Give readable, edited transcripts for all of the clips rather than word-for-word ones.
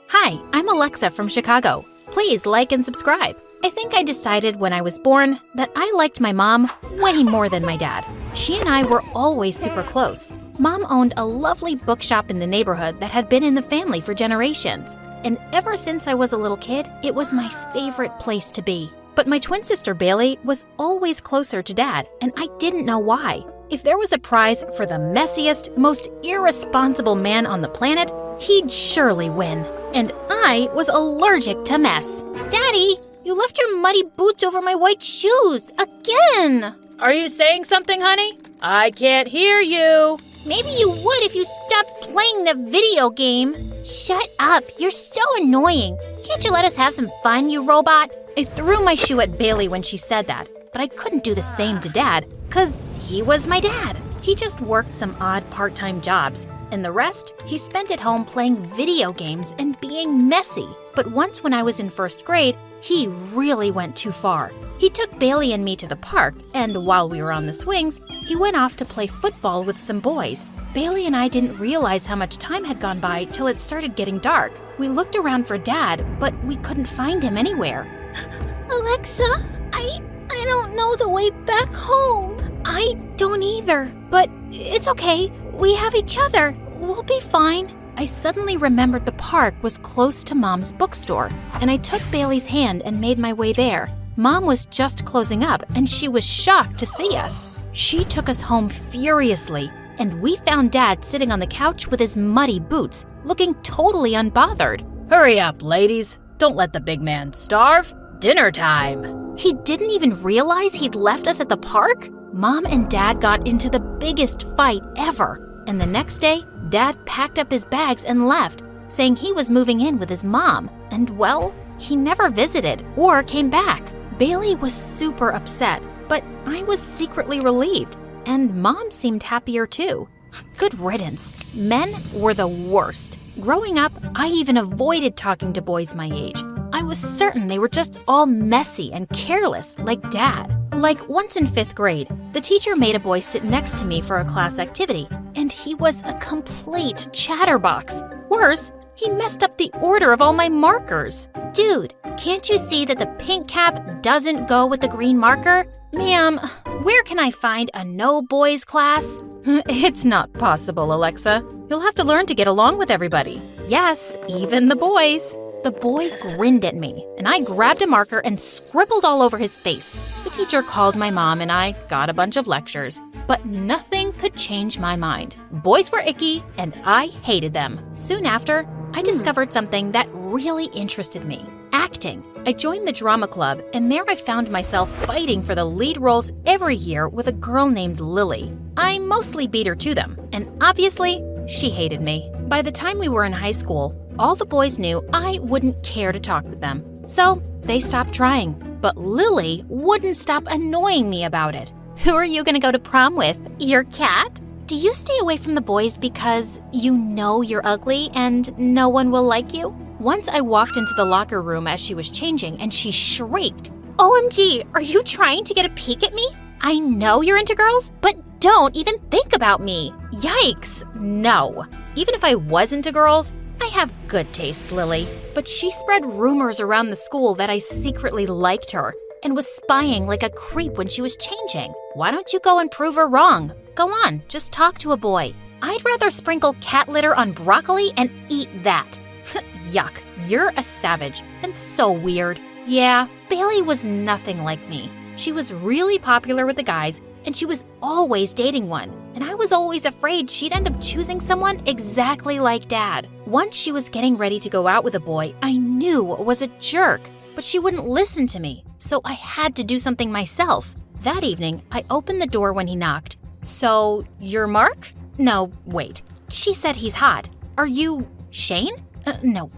Hi, I'm Alexa from Chicago. Please like and subscribe. I think I decided when I was born that I liked my mom way more than my dad. She and I were always super close. Mom owned a lovely bookshop in the neighborhood that had been in the family for generations. And ever since I was a little kid, it was my favorite place to be. But my twin sister Bailey was always closer to Dad, and I didn't know why. If there was a prize for the messiest, most irresponsible man on the planet, he'd surely win. And I was allergic to mess. Daddy, you left your muddy boots over my white shoes again. Are you saying something, honey? I can't hear you. Maybe you would if you stopped playing the video game. Shut up, you're so annoying. Can't you let us have some fun, you robot? I threw my shoe at Bailey when she said that, but I couldn't do the same to Dad, 'cause he was my dad. He just worked some odd part-time jobs, and the rest he spent at home playing video games and being messy. But once when I was in first grade, he really went too far. He took Bailey and me to the park, and while we were on the swings, he went off to play football with some boys. Bailey and I didn't realize how much time had gone by till it started getting dark. We looked around for Dad, but we couldn't find him anywhere. Alexa, I don't know the way back home. I don't either, but it's okay. We have each other. We'll be fine. I suddenly remembered the park was close to Mom's bookstore, and I took Bailey's hand and made my way there. Mom was just closing up, and she was shocked to see us. She took us home furiously, and we found Dad sitting on the couch with his muddy boots, looking totally unbothered. Hurry up, ladies. Don't let the big man starve. Dinner time. He didn't even realize he'd left us at the park? Mom and Dad got into the biggest fight ever, and the next day, Dad packed up his bags and left, saying he was moving in with his mom, and well, he never visited or came back. Bailey was super upset, but I was secretly relieved, and Mom seemed happier too. Good riddance. Men were the worst. Growing up, I even avoided talking to boys my age. I was certain they were just all messy and careless, like Dad. Like once in 5th grade, the teacher made a boy sit next to me for a class activity, and he was a complete chatterbox. Worse, he messed up the order of all my markers. Dude, can't you see that the pink cap doesn't go with the green marker? Ma'am, where can I find a no boys class? It's not possible, Alexa. You'll have to learn to get along with everybody. Yes, even the boys. The boy grinned at me, and I grabbed a marker and scribbled all over his face. The teacher called my mom, and I got a bunch of lectures. But nothing could change my mind. Boys were icky, and I hated them. Soon after, I discovered something that really interested me: acting. I joined the drama club, and there I found myself fighting for the lead roles every year with a girl named Lily. I mostly beat her to them, and obviously, she hated me. By the time we were in high school, all the boys knew I wouldn't care to talk with them, so they stopped trying. But Lily wouldn't stop annoying me about it. Who are you gonna go to prom with? Your cat? Do you stay away from the boys because you know you're ugly and no one will like you? Once I walked into the locker room as she was changing and she shrieked, "OMG, are you trying to get a peek at me? I know you're into girls, but don't even think about me." Yikes, no. Even if I was into girls, I have good taste, Lily. But she spread rumors around the school that I secretly liked her and was spying like a creep when she was changing. Why don't you go and prove her wrong? Go on, just talk to a boy. I'd rather sprinkle cat litter on broccoli and eat that. Yuck, you're a savage and so weird. Yeah, Bailey was nothing like me. She was really popular with the guys, and she was always dating one. And I was always afraid she'd end up choosing someone exactly like Dad. Once she was getting ready to go out with a boy I knew was a jerk, but she wouldn't listen to me, so I had to do something myself. That evening, I opened the door when he knocked. "So, you're Mark?" "No, wait. She said he's hot. Are you Shane?" No.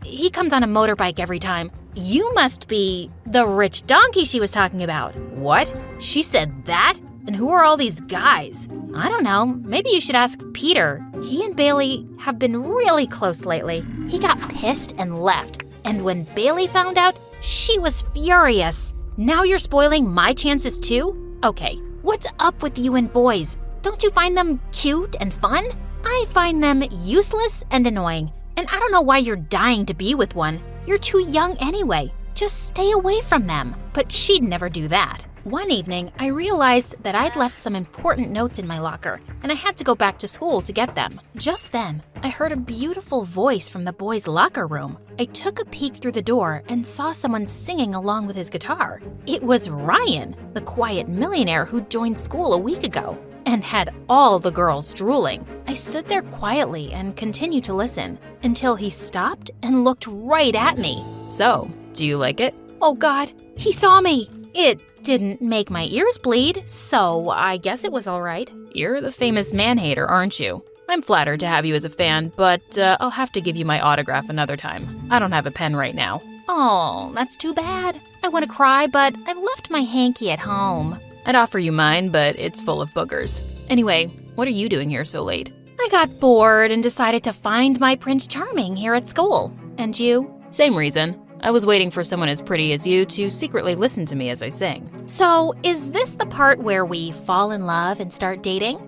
He comes on a motorbike every time." "You must be the rich donkey she was talking about." What? She said that? And who are all these guys? "I don't know. Maybe you should ask Peter. He and Bailey have been really close lately." He got pissed and left. And when Bailey found out, she was furious. "Now you're spoiling my chances too? Okay, what's up with you and boys? Don't you find them cute and fun? I find them useless and annoying. And I don't know why you're dying to be with one. You're too young anyway. Just stay away from them. But she'd never do that. One evening, I realized that I'd left some important notes in my locker, and I had to go back to school to get them. Just then, I heard a beautiful voice from the boys' locker room. I took a peek through the door and saw someone singing along with his guitar. It was Ryan, the quiet millionaire who joined school a week ago and had all the girls drooling. I stood there quietly and continued to listen until he stopped and looked right at me. So, do you like it? Oh God, he saw me! It didn't make my ears bleed, so I guess it was all right. You're the famous man-hater, aren't you? I'm flattered to have you as a fan, but I'll have to give you my autograph another time. I don't have a pen right now. Oh, that's too bad. I want to cry, but I left my hanky at home. I'd offer you mine, but it's full of boogers. Anyway, what are you doing here so late? I got bored and decided to find my Prince Charming here at school. And you? Same reason. I was waiting for someone as pretty as you to secretly listen to me as I sing. So, is this the part where we fall in love and start dating?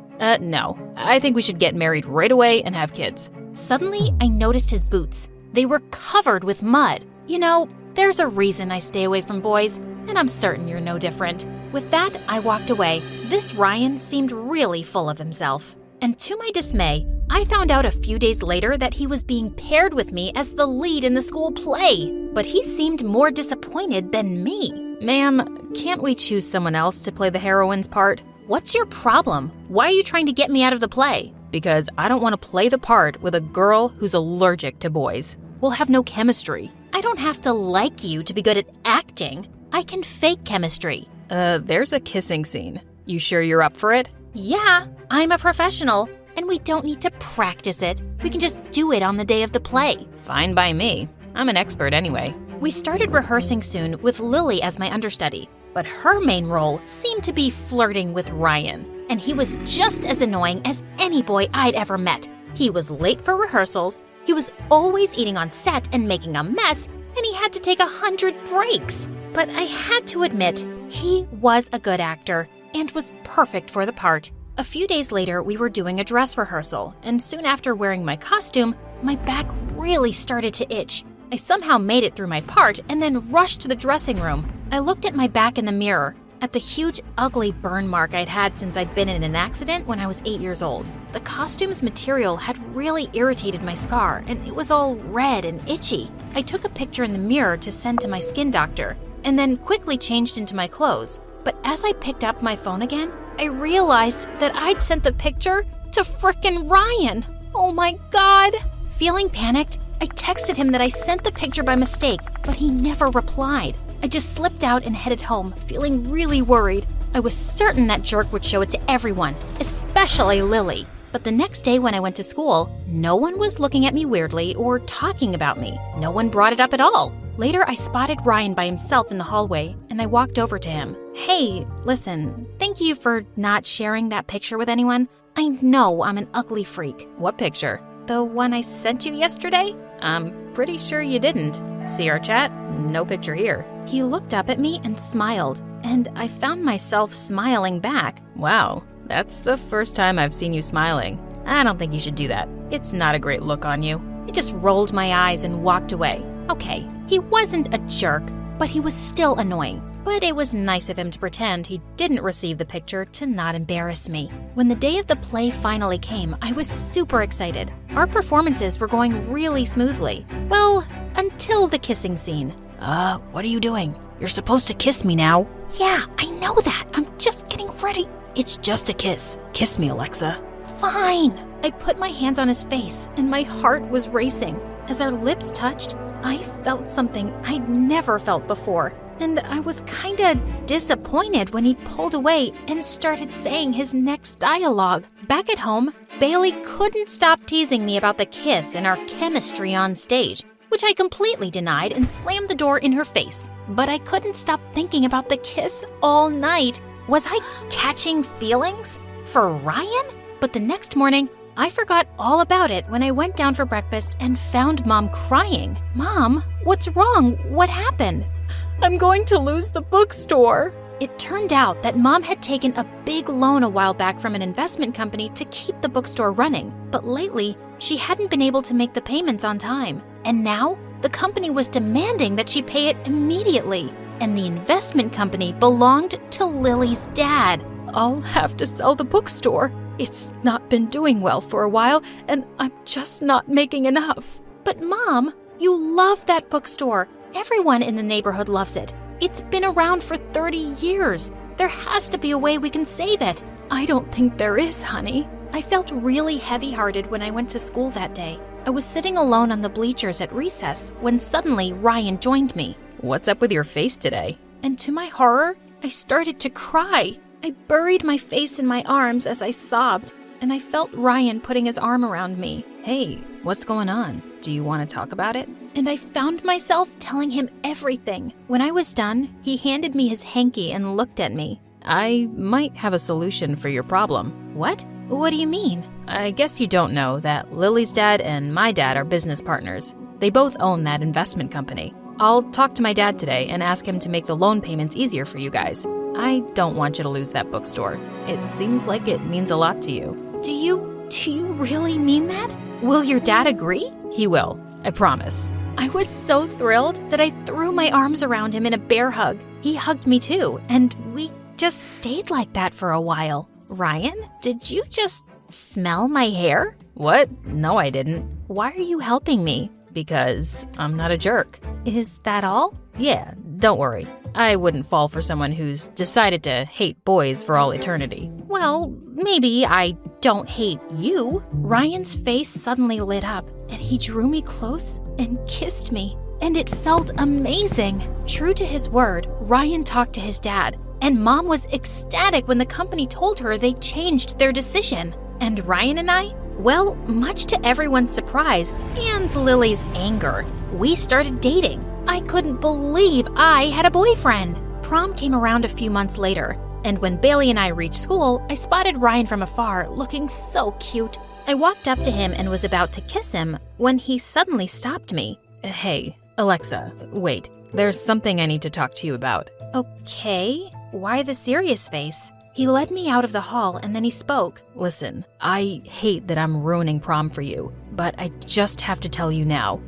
No. I think we should get married right away and have kids. Suddenly, I noticed his boots. They were covered with mud. You know, there's a reason I stay away from boys, and I'm certain you're no different. With that, I walked away. This Ryan seemed really full of himself. And to my dismay, I found out a few days later that he was being paired with me as the lead in the school play. But he seemed more disappointed than me. Ma'am, can't we choose someone else to play the heroine's part? What's your problem? Why are you trying to get me out of the play? Because I don't want to play the part with a girl who's allergic to boys. We'll have no chemistry. I don't have to like you to be good at acting. I can fake chemistry. There's a kissing scene. You sure you're up for it? Yeah, I'm a professional, and we don't need to practice it. We can just do it on the day of the play. Fine by me. I'm an expert anyway. We started rehearsing soon with Lily as my understudy, but her main role seemed to be flirting with Ryan, and he was just as annoying as any boy I'd ever met. He was late for rehearsals, he was always eating on set and making a mess, and he had to take 100 breaks. But I had to admit, he was a good actor and was perfect for the part. A few days later, we were doing a dress rehearsal, and soon after wearing my costume, my back really started to itch. I somehow made it through my part and then rushed to the dressing room. I looked at my back in the mirror, at the huge, ugly burn mark I'd had since I'd been in an accident when I was 8 years old. The costume's material had really irritated my scar, and it was all red and itchy. I took a picture in the mirror to send to my skin doctor, and then quickly changed into my clothes. But as I picked up my phone again, I realized that I'd sent the picture to frickin' Ryan. Oh my God! Feeling panicked, I texted him that I sent the picture by mistake, but he never replied. I just slipped out and headed home, feeling really worried. I was certain that jerk would show it to everyone, especially Lily. But the next day when I went to school, no one was looking at me weirdly or talking about me. No one brought it up at all. Later, I spotted Ryan by himself in the hallway, and I walked over to him. Hey, listen, thank you for not sharing that picture with anyone. I know I'm an ugly freak. What picture? The one I sent you yesterday? I'm pretty sure you didn't. See our chat? No picture here. He looked up at me and smiled, and I found myself smiling back. Wow, that's the first time I've seen you smiling. I don't think you should do that. It's not a great look on you. I just rolled my eyes and walked away. Okay, he wasn't a jerk, but he was still annoying. But it was nice of him to pretend he didn't receive the picture to not embarrass me. When the day of the play finally came, I was super excited. Our performances were going really smoothly. Well, until the kissing scene. What are you doing? You're supposed to kiss me now. Yeah, I know that. I'm just getting ready. It's just a kiss. Kiss me, Alexa. Fine. I put my hands on his face, and my heart was racing. As our lips touched, I felt something I'd never felt before. And I was kinda disappointed when he pulled away and started saying his next dialogue. Back at home, Bailey couldn't stop teasing me about the kiss and our chemistry on stage, which I completely denied and slammed the door in her face. But I couldn't stop thinking about the kiss all night. Was I catching feelings for Ryan? But the next morning, I forgot all about it when I went down for breakfast and found Mom crying. Mom, what's wrong? What happened? I'm going to lose the bookstore. It turned out that Mom had taken a big loan a while back from an investment company to keep the bookstore running, but lately, she hadn't been able to make the payments on time. And now, the company was demanding that she pay it immediately. And the investment company belonged to Lily's dad. I'll have to sell the bookstore. It's not been doing well for a while, and I'm just not making enough. But Mom, you love that bookstore. Everyone in the neighborhood loves it. It's been around for 30 years. There has to be a way we can save it. I don't think there is, honey. I felt really heavy-hearted when I went to school that day. I was sitting alone on the bleachers at recess when suddenly Ryan joined me. What's up with your face today? And to my horror, I started to cry. I buried my face in my arms as I sobbed, and I felt Ryan putting his arm around me. Hey, what's going on? Do you want to talk about it? And I found myself telling him everything. When I was done, he handed me his hanky and looked at me. I might have a solution for your problem. What? What do you mean? I guess you don't know that Lily's dad and my dad are business partners. They both own that investment company. I'll talk to my dad today and ask him to make the loan payments easier for you guys. I don't want you to lose that bookstore. It seems like it means a lot to you. Do you really mean that? Will your dad agree? He will, I promise. I was so thrilled that I threw my arms around him in a bear hug. He hugged me too, and we just stayed like that for a while. Ryan, did you just smell my hair? What? No, I didn't. Why are you helping me? Because I'm not a jerk. Is that all? Yeah, don't worry. I wouldn't fall for someone who's decided to hate boys for all eternity. Well, maybe I don't hate you. Ryan's face suddenly lit up, and he drew me close and kissed me. And it felt amazing. True to his word, Ryan talked to his dad, and Mom was ecstatic when the company told her they changed their decision. And Ryan and I, well, much to everyone's surprise and Lily's anger, we started dating. I couldn't believe I had a boyfriend. Prom came around a few months later, and when Bailey and I reached school, I spotted Ryan from afar, looking so cute. I walked up to him and was about to kiss him when he suddenly stopped me. Hey, Alexa, wait. There's something I need to talk to you about. Okay, why the serious face? He led me out of the hall and then he spoke. Listen, I hate that I'm ruining prom for you, but I just have to tell you now.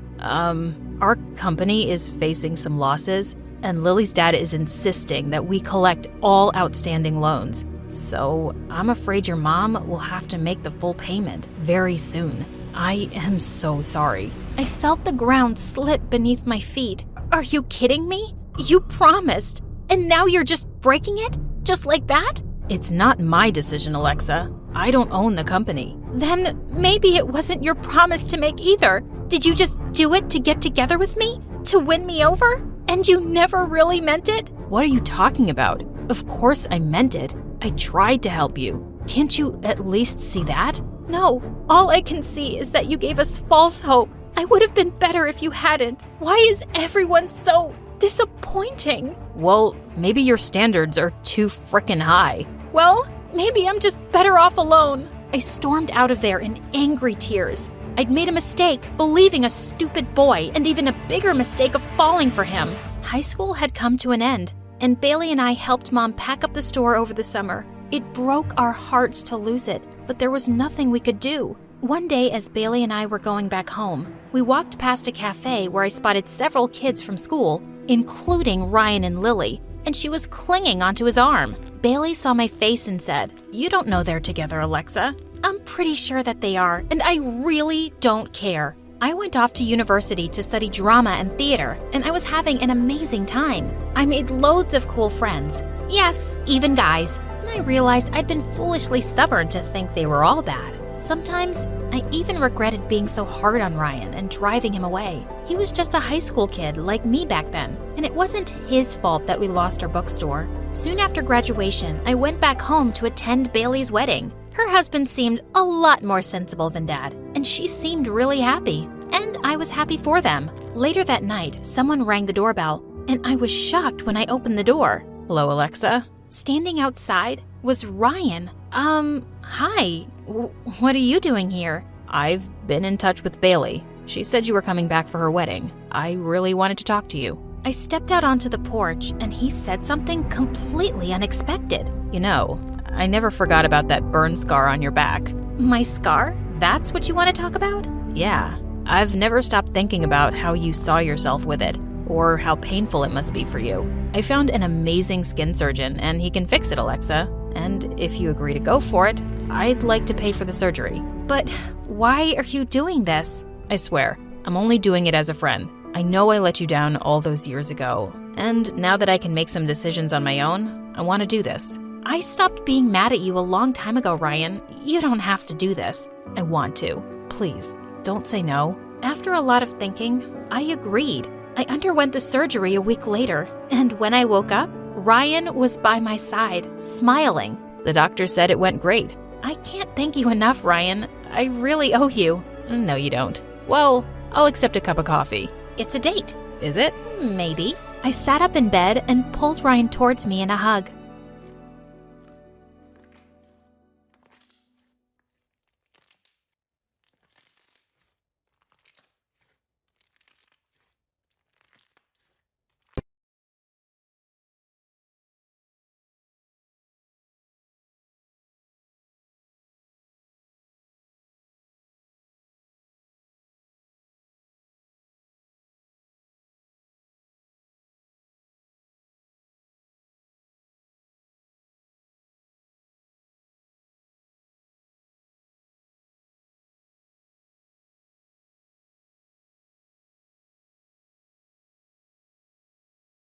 Our company is facing some losses, and Lily's dad is insisting that we collect all outstanding loans. So I'm afraid your mom will have to make the full payment very soon. I am so sorry. I felt the ground slip beneath my feet. Are you kidding me? You promised, and now you're just breaking it? Just like that? It's not my decision, Alexa. I don't own the company. Then maybe it wasn't your promise to make either. Did you just do it to get together with me? To win me over? And you never really meant it? What are you talking about? Of course I meant it. I tried to help you. Can't you at least see that? No, all I can see is that you gave us false hope. I would have been better if you hadn't. Why is everyone so disappointing? Well, maybe your standards are too frickin' high. Well, maybe I'm just better off alone. I stormed out of there in angry tears. I'd made a mistake, believing a stupid boy, and even a bigger mistake of falling for him. High school had come to an end, and Bailey and I helped Mom pack up the store over the summer. It broke our hearts to lose it, but there was nothing we could do. One day, as Bailey and I were going back home, we walked past a cafe where I spotted several kids from school, including Ryan and Lily, and she was clinging onto his arm. Bailey saw my face and said, "You don't know they're together, Alexa." "I'm pretty sure that they are, and I really don't care." I went off to university to study drama and theater, and I was having an amazing time. I made loads of cool friends. Yes, even guys. And I realized I'd been foolishly stubborn to think they were all bad. Sometimes, I even regretted being so hard on Ryan and driving him away. He was just a high school kid like me back then, and it wasn't his fault that we lost our bookstore. Soon after graduation, I went back home to attend Bailey's wedding. Her husband seemed a lot more sensible than Dad, and she seemed really happy. And I was happy for them. Later that night, someone rang the doorbell, and I was shocked when I opened the door. Hello, Alexa? Standing outside was Ryan. Hi. What are you doing here? I've been in touch with Bailey. She said you were coming back for her wedding. I really wanted to talk to you. I stepped out onto the porch and he said something completely unexpected. You know, I never forgot about that burn scar on your back. My scar? That's what you want to talk about? Yeah, I've never stopped thinking about how you saw yourself with it, or how painful it must be for you. I found an amazing skin surgeon, and he can fix it, Alexa. And if you agree to go for it, I'd like to pay for the surgery. But why are you doing this? I swear, I'm only doing it as a friend. I know I let you down all those years ago, and now that I can make some decisions on my own, I want to do this. I stopped being mad at you a long time ago, Ryan. You don't have to do this. I want to. Please, don't say no. After a lot of thinking, I agreed. I underwent the surgery a week later, and when I woke up, Ryan was by my side, smiling. The doctor said it went great. I can't thank you enough, Ryan. I really owe you. No, you don't. Well, I'll accept a cup of coffee. It's a date. Is it? Maybe. I sat up in bed and pulled Ryan towards me in a hug.